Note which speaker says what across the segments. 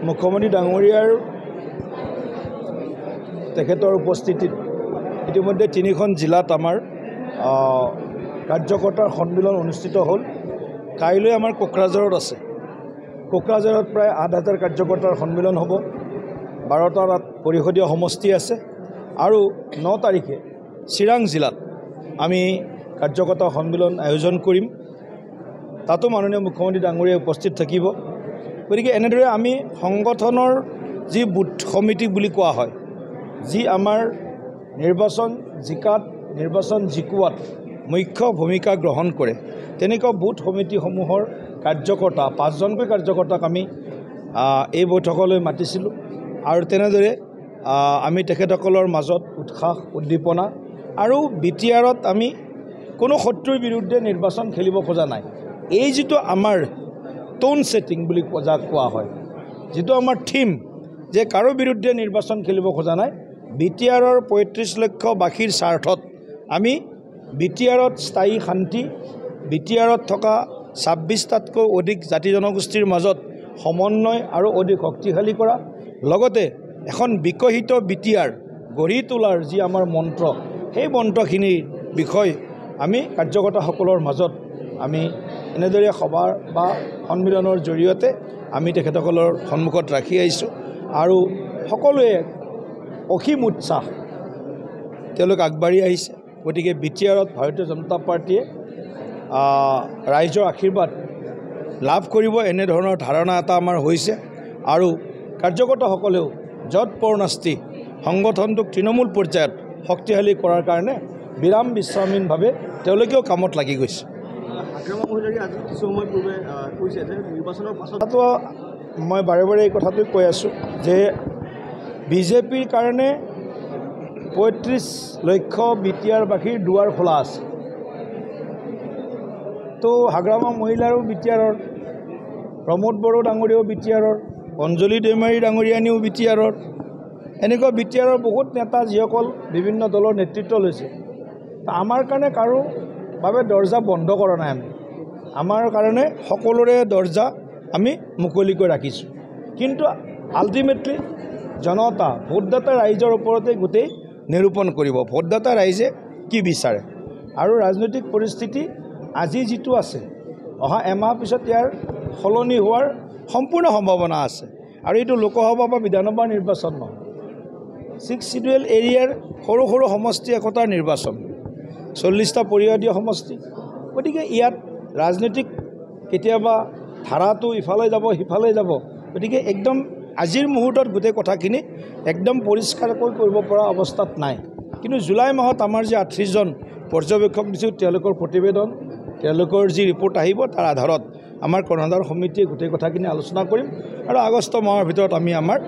Speaker 1: মুখ্যমন্ত্ৰী ডাঙৰীয়াৰ তেখেতৰ উপস্থিতিত ইতিমধ্যে 3খন জিলাত আমাৰ কাৰ্যকৰ্তাৰ সন্মিলন অনুষ্ঠিত হ'ল। কাইলৈ আমাৰ কোকৰাঝাৰত আছে। কোকৰাঝাৰত প্ৰায় 8,000 কাৰ্যকৰ্তাৰ সন্মিলন হ'ব। 12টা পৰিষদীয় সমষ্টি আছে আৰু 9 তাৰিখে চিৰাং জিলাত আমি কাৰ্যকৰ্তা সন্মিলন আয়োজন কৰিম। তাতো মাননীয় মুখ্যমন্ত্ৰী ডাঙৰীয়া উপস্থিত থাকিব। গতিকে এনেদৰে আমি সংগঠনৰ যি বুথ সমিতি বুলি কোৱা হয়, যি আমাৰ নিৰ্বাচন জিকাত নিৰ্বাচন জিকোৱাত মুখ্য ভূমিকা গ্ৰহণ কৰে, তেনেকুৱা বুথ সমিতিসমূহৰ কাৰ্যকৰ্তা 5জনকৈ কাৰ্যকৰ্তাক আমি এই বৈঠকলৈ মাতিছিলোঁ। আৰু তেনেদৰে আমি তেখেতসকলৰ মাজত উৎসাহ উদ্দীপনা আৰু বিটিআৰত আমি কোনো শত্ৰুৰ বিৰুদ্ধে নিৰ্বাচন খেলিব খোজা নাই। এই যিটো আমাৰ টোন ছেটিং বুলি যাক কোৱা হয়, যিটো আমাৰ থিম যে কাৰো বিৰুদ্ধে নিৰ্বাচন খেলিব খোজা নাই, বিটিআৰৰ 35 লক্ষ বাসীৰ স্বাৰ্থত আমি বিটিআৰত স্থায়ী শান্তি, বিটিআৰত থকা 26টাতকৈ অধিক জাতি জনগোষ্ঠীৰ মাজত সমন্বয় আৰু অধিক শক্তিশালী কৰা, লগতে এখন বিকশিত বিটিআৰ গঢ়ি তোলাৰ যি আমাৰ মন্ত্ৰ, সেই মন্ত্ৰখিনিৰ বিষয় আমি কাৰ্যকৰ্তাসকলৰ মাজত আমি এনেদৰে সভা বা সন্মিলনৰ জৰিয়তে আমি তেখেতসকলৰ সন্মুখত ৰাখি আহিছোঁ। আৰু সকলোৱে অসীম উৎসাহ তেওঁলোক আগবাঢ়ি আহিছে। গতিকে বিটিআৰত ভাৰতীয় জনতা পাৰ্টীয়ে ৰাইজৰ আশীৰ্বাদ লাভ কৰিব, এনেধৰণৰ ধাৰণা এটা আমাৰ হৈছে। আৰু কাৰ্যকৰ্তাসকলেও যৎ পৰ্ণাস্তি সংগঠনটোক তৃণমূল পৰ্যায়ত শক্তিশালী কৰাৰ কাৰণে বিৰাম বিশ্ৰামহীনভাৱে তেওঁলোকেও কামত লাগি গৈছে।
Speaker 2: কিছু সময় পূৰ্বে কৈছে যে নিৰ্বাচনৰ পাছত
Speaker 1: মই বাৰে বাৰে এই কথাটোৱে কৈ আছোঁ যে বিজেপিৰ কাৰণে 35 লক্ষ বিটিআৰবাসীৰ দুৱাৰ খোলা আছে। তো হাগ্ৰামা মহিলাৰো বিটিআৰৰ, প্ৰমোদ বড়ো ডাঙৰীয়াও বিটিআৰৰ, অঞ্জলি দৈমাৰী ডাঙৰীয়ানীও বিটিআৰৰ, এনেকুৱা বিটিআৰৰ বহুত নেতা যিসকল বিভিন্ন দলৰ নেতৃত্ব লৈছে। আমাৰ কাৰণে কাৰো বাবে দৰ্জা বন্ধ কৰা নাই। আমাৰ কাৰণে সকলোৰে দৰ্জা আমি মুকলিকৈ ৰাখিছোঁ। কিন্তু আল্টিমেটলি জনতা ভোটদাতা ৰাইজৰ ওপৰতে গোটেই নিৰূপণ কৰিব, ভোটদাতা ৰাইজে কি বিচাৰে। আৰু ৰাজনৈতিক পৰিস্থিতি আজি যিটো আছে, অহা এমাহ পিছত ইয়াৰ সলনি হোৱাৰ সম্পূৰ্ণ সম্ভাৱনা আছে। আৰু এইটো লোকসভা বা বিধানসভা নিৰ্বাচন নহয়, 6 শিডিউল এৰিয়াৰ সৰু সৰু সমষ্টি একতাৰ নিৰ্বাচন, 40টা পৰিষদীয় সমষ্টি। গতিকে ইয়াত ৰাজনৈতিক কেতিয়াবা ধাৰাটো ইফালে যাব সিফালে যাব। গতিকে একদম আজিৰ মুহূৰ্তত গোটেই কথাখিনি একদম পৰিষ্কাৰকৈ কৰিব পৰা অৱস্থাত নাই। কিন্তু জুলাই মাহত আমাৰ যে 38জন পৰ্যবেক্ষক দিছোঁ, তেওঁলোকৰ প্ৰতিবেদন, তেওঁলোকৰ যি ৰিপৰ্ট আহিব, তাৰ আধাৰত আমাৰ কৰ্ণধাৰ সমিতিয়ে গোটেই কথাখিনি আলোচনা কৰিম। আৰু আগষ্ট মাহৰ ভিতৰত আমি আমাৰ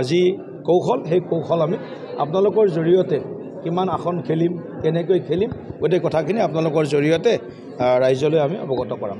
Speaker 1: যি কৌশল, সেই কৌশল আমি আপোনালোকৰ জৰিয়তে কিমান আসন খেলিম, কেনেকৈ খেলিম, গোটেই কথাখিনি আপোনালোকৰ জৰিয়তে ৰাইজলৈ আমি অৱগত কৰাম।